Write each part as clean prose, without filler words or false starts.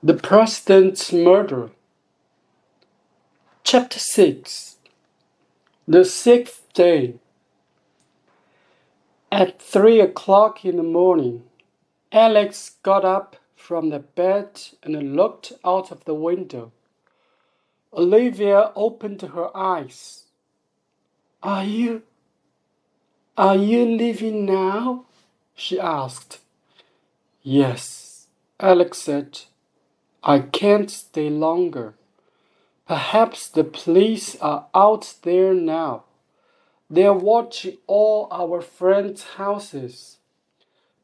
The President's Murder. Chapter 6. The Sixth Day. At 3 o'clock in the morning, Alex got up from the bed and looked out of the window. Olivia opened her eyes. Are you leaving now? She asked. Yes, Alex said. I can't stay longer. Perhaps the police are out there now. They're watching all our friends' houses.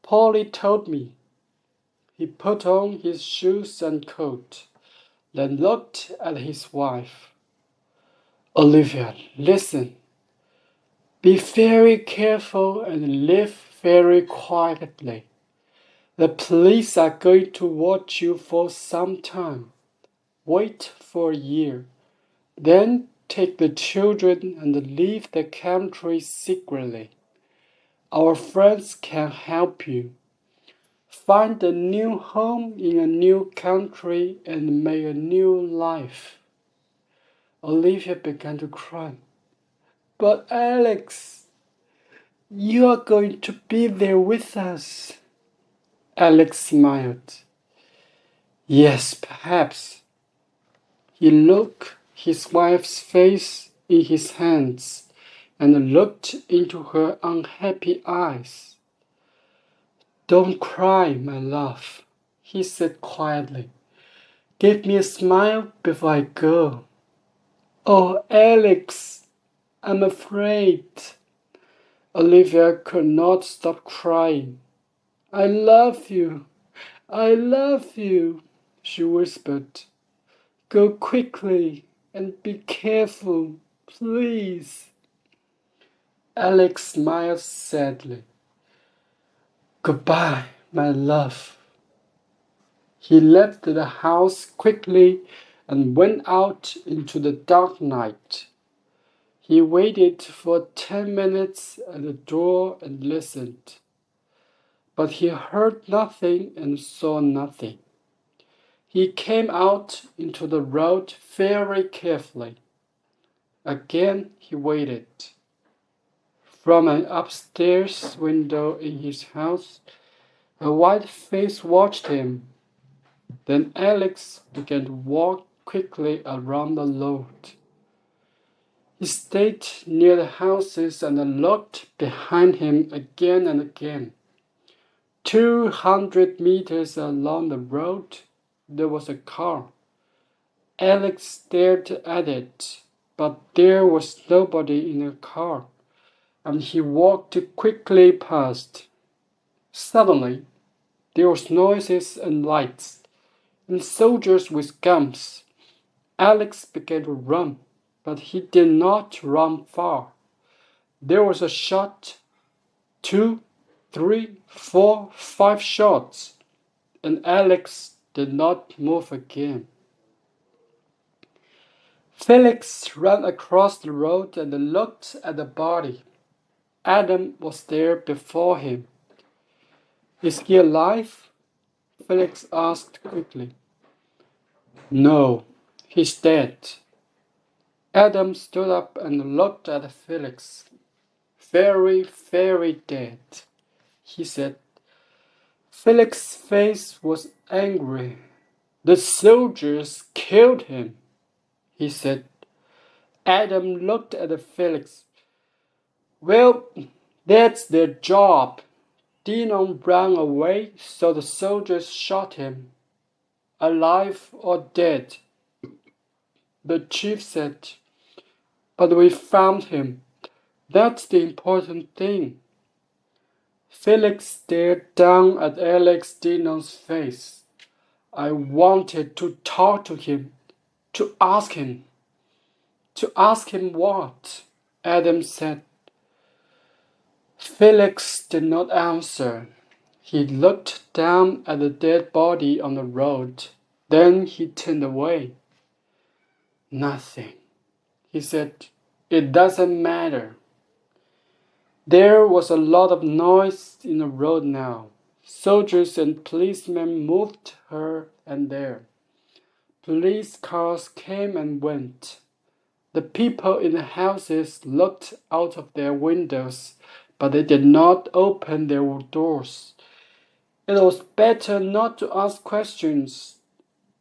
Polly told me. He put on his shoes and coat, then looked at his wife. Olivia, listen. Be very careful and live very quietly. The police are going to watch you for some time. Wait for a year. Then take the children and leave the country secretly. Our friends can help you. Find a new home in a new country and make a new life. Olivia began to cry. But Alex, you are going to be there with us. Alex smiled. Yes, perhaps. He took his wife's face in his hands and looked into her unhappy eyes. Don't cry, my love, he said quietly. Give me a smile before I go. Oh, Alex, I'm afraid. Olivia could not stop crying. I love you, she whispered. Go quickly and be careful, please. Alex smiled sadly. Goodbye, my love. He left the house quickly and went out into the dark night. He waited for 10 minutes at the door and listened. But he heard nothing and saw nothing. He came out into the road very carefully. Again he waited. From an upstairs window in his house, a white face watched him. Then Alex began to walk quickly around the road. He stayed near the houses and looked behind him again and again. 200 meters along the road, there was a car. Alex stared at it, but there was nobody in the car, and he walked quickly past. Suddenly, there was noises and lights, and soldiers with guns. Alex began to run, but he did not run far. There was a shot, 2, 3, 4, 5 shots, and Alex did not move again. Felix ran across the road and looked at the body. Adam was there before him. Is he alive? Felix asked quickly. No, he's dead. Adam stood up and looked at Felix. Very, very dead, he said. Felix's face was angry. The soldiers killed him, he said. Adam looked at Felix. Well, that's their job. Dino ran away, so the soldiers shot him. Alive or dead? The chief said. But we found him. That's the important thing. Felix stared down at Alex Dino's face. I wanted to talk to him, to ask him. To ask him what? Adam said. Felix did not answer. He looked down at the dead body on the road. Then he turned away. Nothing, he said. It doesn't matter. There was a lot of noise in the road now. Soldiers and policemen moved here and there. Police cars came and went. The people in the houses looked out of their windows, but they did not open their doors. It was better not to ask questions.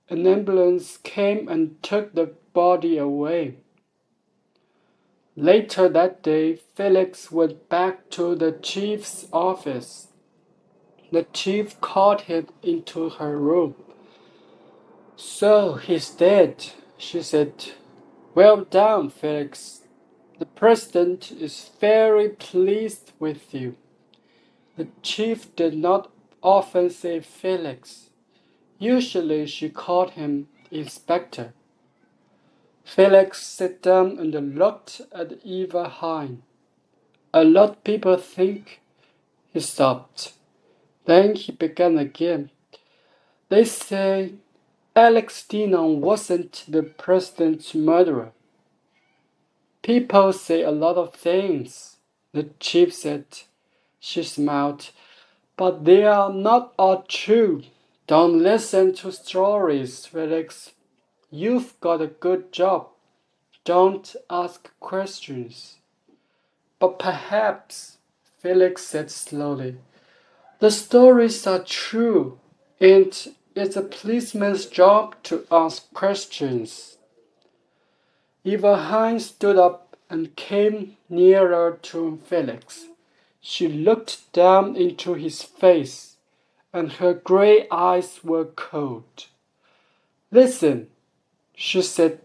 An ambulance came and took the body away. Later that day, Felix went back to the chief's office. The chief called him into her room. "So he's dead," she said. "Well done, Felix. The president is very pleased with you." The chief did not often say Felix. Usually she called him Inspector. Felix sat down and looked at Eva Hine. "A lot of people think—" He stopped. Then he began again. "They say Alex Denon wasn't the president's murderer." "People say a lot of things," the chief said. She smiled. "But they are not all true. Don't listen to stories, Felix. You've got a good job. Don't ask questions." "But perhaps," Felix said slowly, "the stories are true, and it's a policeman's job to ask questions." Eva Hine stood up and came nearer to Felix. She looked down into his face, and her gray eyes were cold. "Listen," she said.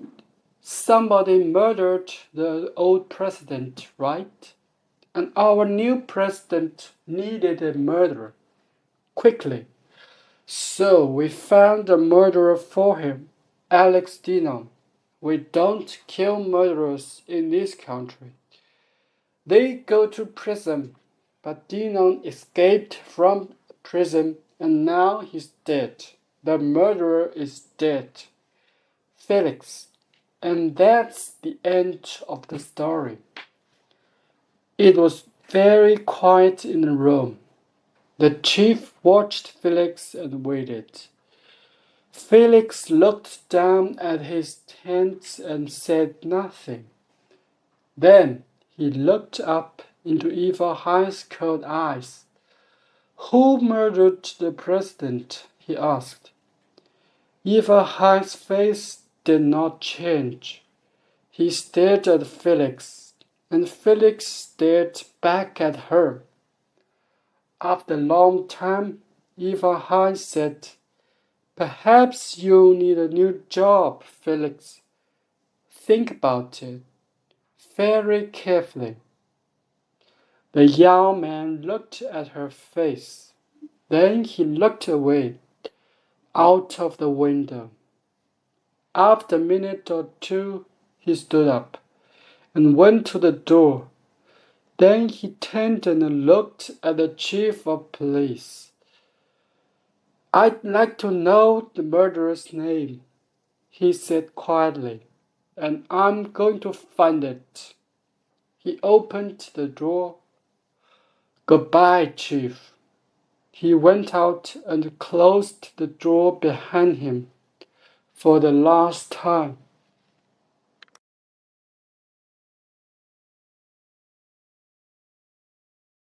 "Somebody murdered the old president, right? And our new president needed a murderer. Quickly. So we found a murderer for him, Alex Denon. We don't kill murderers in this country. They go to prison, but Denon escaped from prison and now he's dead. The murderer is dead. Felix." And that's the end of the story. It was very quiet in the room. The chief watched Felix and waited. Felix looked down at his hands and said nothing. Then he looked up into Eva Hine's cold eyes. "Who murdered the president?" he asked. Eva Hine's face did not change. He stared at Felix, and Felix stared back at her. After a long time, Eva Hine said, "Perhaps you need a new job, Felix. Think about it very carefully." The young man looked at her face. Then he looked away, out of the window. After a minute or two, he stood up and went to the door. Then he turned and looked at the chief of police. "I'd like to know the murderer's name," he said quietly, "and I'm going to find it." He opened the door. "Goodbye, Chief." He went out and closed the door behind him for the last time.